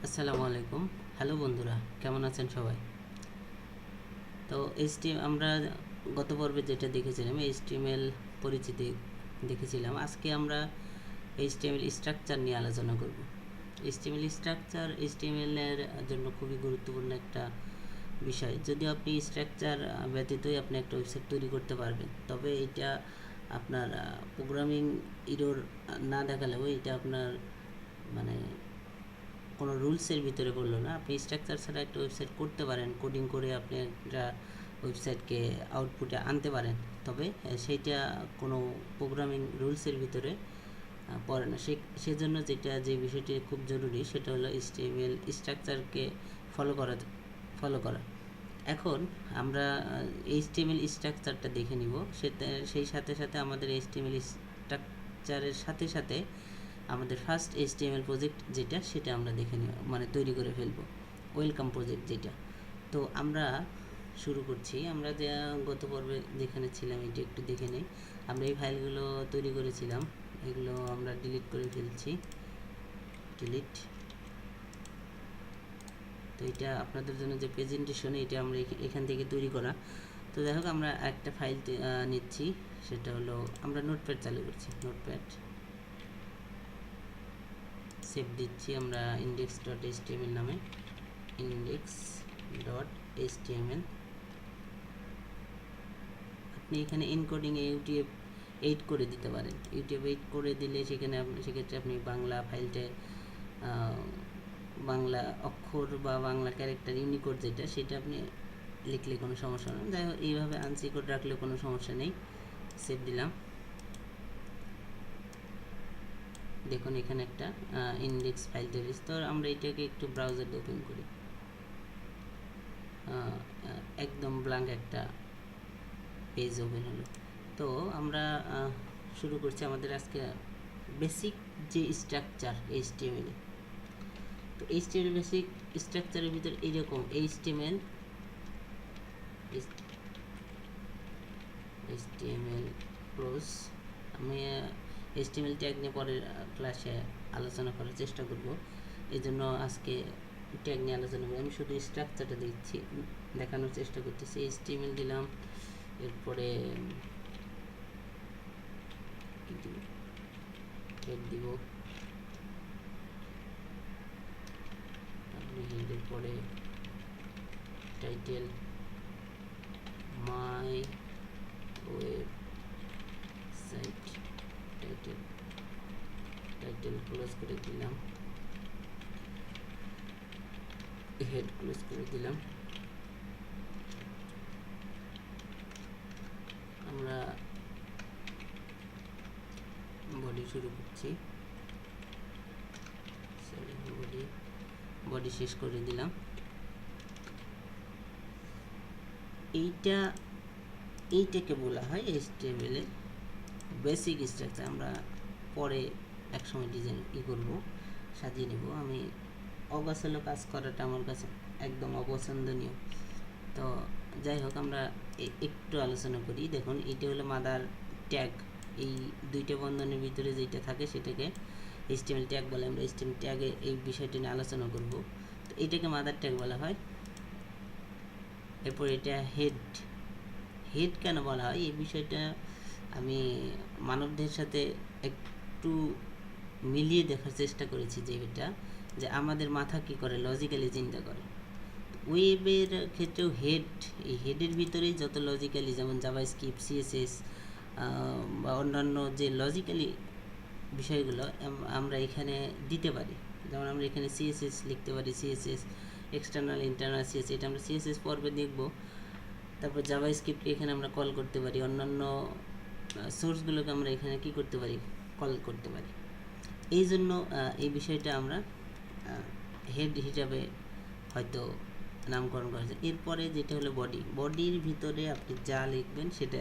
আসসালামু আলাইকুম। হ্যালো বন্ধুরা, কেমন আছেন সবাই? তো আমরা গত পর্বে যেটা দেখেছিলাম এইচটিএমএল পরিচিতি দেখেছিলাম। আজকে আমরা এইচটিএমএল স্ট্রাকচার নিয়ে আলোচনা করব। এইচটিএমএল স্ট্রাকচার এইচটিএমএল এর জন্য খুবই গুরুত্বপূর্ণ একটা বিষয়। যদিও আপনি স্ট্রাকচার ব্যতীতই আপনি একটা ওয়েবসাইট তৈরি করতে পারবেন, তবে এটা আপনার প্রোগ্রামিং ইরর না দেখালেও এটা আপনার মানে কোনো রুলসের ভিতরে পড়লো না। আপনি স্ট্রাকচার ছাড়া একটা ওয়েবসাইট করতে পারেন, কোডিং করে আপনি একটা ওয়েবসাইটকে আউটপুটে আনতে পারেন, তবে সেইটা কোনো প্রোগ্রামিং রুলসের ভিতরে পড়ে না। সেজন্য যে বিষয়টি খুব জরুরি সেটা হলো এইচটিএমএল স্ট্রাকচারকে ফলো করা। এখন আমরা এইচটিএমএল স্ট্রাকচারটা দেখে নিব। সেই সাথে সাথে আমাদের এইচটিএমএল স্ট্রাকচারের সাথে সাথে আমাদের ফার্স্ট এইচটিএমএল প্রজেক্ট যেটা সেটা আমরা দেখে নিব, মানে তৈরি করে ফেলব, ওয়েলকাম প্রজেক্ট যেটা। তো আমরা শুরু করছি। আমরা যে গত পর্বে যেখানে ছিলাম এটা একটু দেখে নিই। আমরা এই ফাইলগুলো তৈরি করেছিলাম, এগুলো আমরা ডিলিট করে ফেলছি। ডিলিট। তো এটা আপনাদের জন্য যে প্রেজেন্টেশন এটা আমরা এখান থেকে তৈরি করা। তো যাই হোক, আমরা একটা ফাইল নিচ্ছি, সেটা হলো আমরা নোটপ্যাড চালু করছি। নোটপ্যাড সেভ দিচ্ছি আমরা index.html নামে। index.html আপনি এখানে এনকোডিং ইউটিএফ 8 করে দিতে পারেন। ইউটিএফ 8 করে দিলে সেক্ষেত্রে আপনি বাংলা ফাইলটা বাংলা অক্ষর বা বাংলা ক্যারেক্টার ইউনিকোড যেটা সেটা আপনি লিখলে কোনো সমস্যা নেই। যাই হোক, এইভাবে আনসিকোড রাখলে কোনো সমস্যা নেই। সেভ দিলাম। দেখুন এখানে একটা ইন্ডেক্স ফাইল তৈরি। তো আমরা এটাকে একটু ব্রাউজারে ওপেন করি। একদম ব্ল্যাঙ্ক একটা পেজ ওপেন হলো। তো আমরা শুরু করছি আমাদের আজকে বেসিক যে স্ট্রাকচার এইচটিএমএল। তো এইচটিএমএল বেসিক স্ট্রাকচারের ভিতরে এইরকম এইচটিএমএল ক্লোজ। আমি এইচটিএমএল ট্যাগ নিয়ে পরের ক্লাসে আলোচনা করার চেষ্টা করব, এই জন্য আজকে ট্যাগ নিয়ে আলোচনা করব। আমি শুধু স্ট্রাকচারটা দেখানোর চেষ্টা করতেছি। এইচটিএমএল দিলাম, এরপরে হেড দিব, হেডের পরে টাইটেল মাই ওয়েবসাইট। টাইটেল ক্লোজ করে দিলাম, হেড ক্লোজ করে দিলাম। আমরা বডি শুরু করছি। বডি শেষ করে দিলাম। এইটাকে বলা হয় এইচটিএমএল এর বেসিক স্ট্রাকচার। আমরা পরে একসময় ডিজাইন করব, সাজিয়ে নেব। আমি অগোছালো কাজ করাটা আমার কাছে একদম অপছন্দনীয়। তো যাই হোক, আমরা একটু আলোচনা করি। দেখুন এইটা হলো মাদার ট্যাগ। এই দুইটা বন্ধনের ভিতরে যেটা থাকে সেটাকে এইচটিএমএল ট্যাগ বলে। আমরা এইচটিএমএল ট্যাগে এই বিষয়টি নিয়ে আলোচনা করব। তো এইটাকে মাদার ট্যাগ বলা হয়। এরপর এটা হেড কেন বলা হয় এই বিষয়টা আমি মানবদের সাথে একটু মিলিয়ে দেখার চেষ্টা করেছি, যে আমাদের মাথা কি করে, লজিক্যালি চিন্তা করে। ওয়েবের ক্ষেত্রেও এই হেডের ভিতরেই যত লজিক্যালি, যেমন জাভাস্ক্রিপ্ট, সিএসএস বা অন্যান্য যে লজিক্যালি বিষয়গুলো আমরা এখানে দিতে পারি। যেমন আমরা এখানে সিএসএস লিখতে পারি, সিএসএস এক্সটার্নাল ইন্টারনাল সিএসএস, এটা আমরা সিএসএস পর্বে দেখব। তারপর জাভাস্ক্রিপ্টকে এখানে আমরা কল করতে পারি, অন্যান্য সোর্সগুলোকে আমরা এখানে কি করতে পারি, কল করতে পারি। এই জন্য এই বিষয়টা আমরা হেড হিসাবে হয়তো নামকরণ করা যায়। এরপরে যেটা হলো বডির ভিতরে আপনি যা লিখবেন সেটা,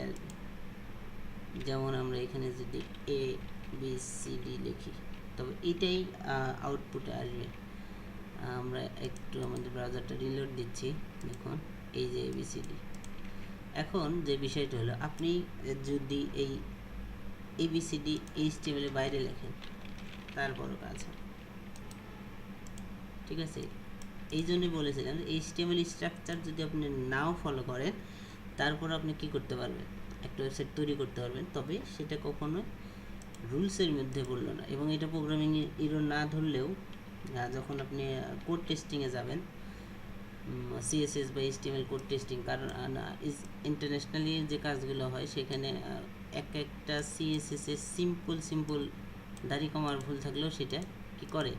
যেমন আমরা এখানে যদি ABCD লিখি তবে এটাই আউটপুটে আসবে। আমরা একটু আমাদের ব্রাউজারটা রিলোড দিচ্ছি। দেখুন এই যে ABCD। এখন যে বিষয়টা হলো, আপনি যদি এই ABCD HTML এর বাইরে লেখেন তার বড় কাজ হয়। ঠিক আছে, এই জন্যই বলেছিলাম এইচটিএমএল স্ট্রাকচার যদি আপনি নাও ফলো করেন, তারপর আপনি কি করতে পারবেন, একটা ওয়েবসাইট তৈরি করতে পারবেন, তবে সেটা কখনোই রুলসের মধ্যে পড়লো না। এবং এটা প্রোগ্রামিং এরর না ধরলেও যখন আপনি কোড টেস্টিংয়ে যাবেন, সিএসএস বা এইচটিএমএল কোড টেস্টিং, কারণ ইন্টারন্যাশনালি যে কাজগুলো হয় সেখানে একটা সিএসএস এর সিম্পল দাড়ি কমার ভুল থাকলেও সেটা কি করে,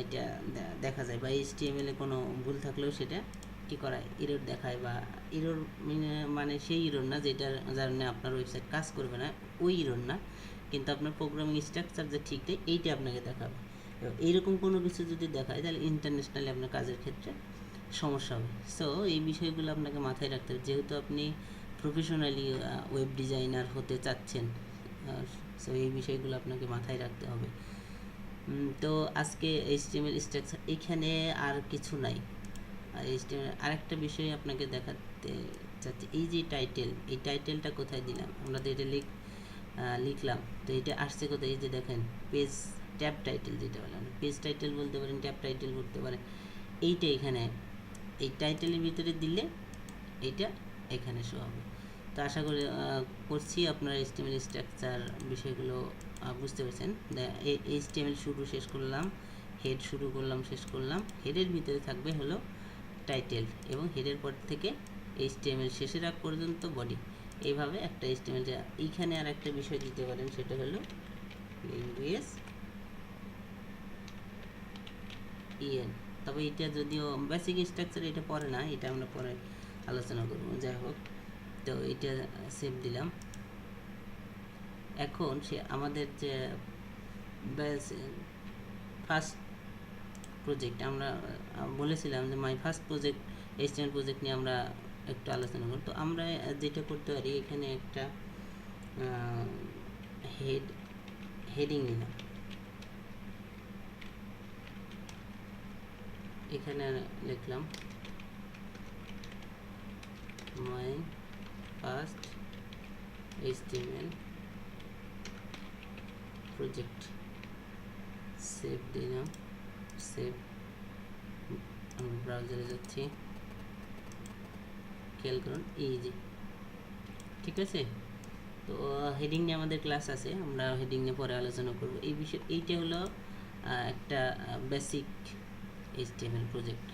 এটা দেখা যায়, বা এইচটিএমএল এ কোনো ভুল থাকলেও সেটা কি করায়, এরর দেখায়। বা এরর মানে সেই এরর না যেটার কারণে আপনার ওয়েবসাইট কাজ করবে না, ওই এরর না, কিন্তু আপনার প্রোগ্রামিং স্ট্রাকচার যে ঠিক নেই এইটা আপনাকে দেখাবে। এইরকম কোনো কিছু যদি দেখায় তাহলে ইন্টারন্যাশনালি আপনার কাজের ক্ষেত্রে সমস্যা হবে। সো এই বিষয়গুলো আপনাকে মাথায় রাখতে হবে, যেহেতু আপনি প্রফেশনালি ওয়েব ডিজাইনার হতে চাচ্ছেন, সো এই বিষয়গুলো আপনাকে মাথায় রাখতে হবে। তো আজকে এইচটিএমএল স্ট্রাকচার এখানে আর কিছু নাই। আর এইচটিএমএল আরেকটা বিষয় আপনাকে দেখাতে চাচ্ছি, এই যে টাইটেল, এই টাইটেলটা কোথায় দিলাম, আমরা তো এটা লিখলাম, তো এটা আসছে কোথায়, এই যে দেখেন পেজ ট্যাব টাইটেল, যেটা বললাম পেজ টাইটেল বলতে পারেন, ট্যাব টাইটেল বলতে পারেন, এইটা এখানে এই টাইটেলের ভিতরে দিলে এইটা এখানে শো হবে। তো আশা করি করছি আপনারা এইচটিএমএল স্ট্রাকচার বিষয়গুলো বুঝতে পেরেছেন। এইচটিএমএল শুরু শেষ করলাম, হেড শুরু করলাম শেষ করলাম, হেডের ভিতরে থাকবে হলো টাইটেল, এবং হেডের পর থেকে এইচটিএমএল শেষের আগ পর্যন্ত বডি, এইভাবে একটা এইচটিএমএল। এইখানে আর একটা বিষয় দিতে পারেন, সেটা হলো ল্যাঙ্গুয়েজ ইএন, তবে এটা যদিও বেসিক স্ট্রাকচার, এটা পরে না, এটা আমরা পরে আলোচনা করব। যাই হোক, তো এটা সেভ দিলাম। এখন সে আমাদের যে ফার্স্ট প্রজেক্ট, আমরা বলেছিলাম যে my first project HTML project নিয়ে আমরা একটু আলোচনা করব। তো আমরা যেটা করতে পারি, এখানে একটা হেডিং নিলাম, এখানে লিখলাম my first HTML project, save দিলাম। সেভ, আমি ব্রাউজারে যাচ্ছি, খেয়াল করুন এই যে, ঠিক আছে। তো হেডিং নিয়ে আমাদের ক্লাস আছে, আমরা হেডিং নিয়ে পরে আলোচনা করব। এই বিষয়, এইটা হলো একটা বেসিক এইচটিএমএল প্রজেক্ট।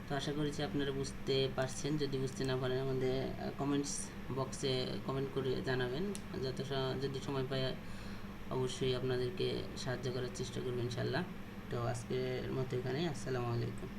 তো আশা করছি আপনারা বুঝতে পারছেন। যদি বুঝতে না পারেন আমাদের কমেন্টস বক্সে কমেন্ট করে জানাবেন, যদি সময় পাই অবশ্যই আপনাদেরকে সাহায্য করার চেষ্টা করব ইনশাল্লাহ। তো আজকের মতো এখানেই, আসসালামু আলাইকুম।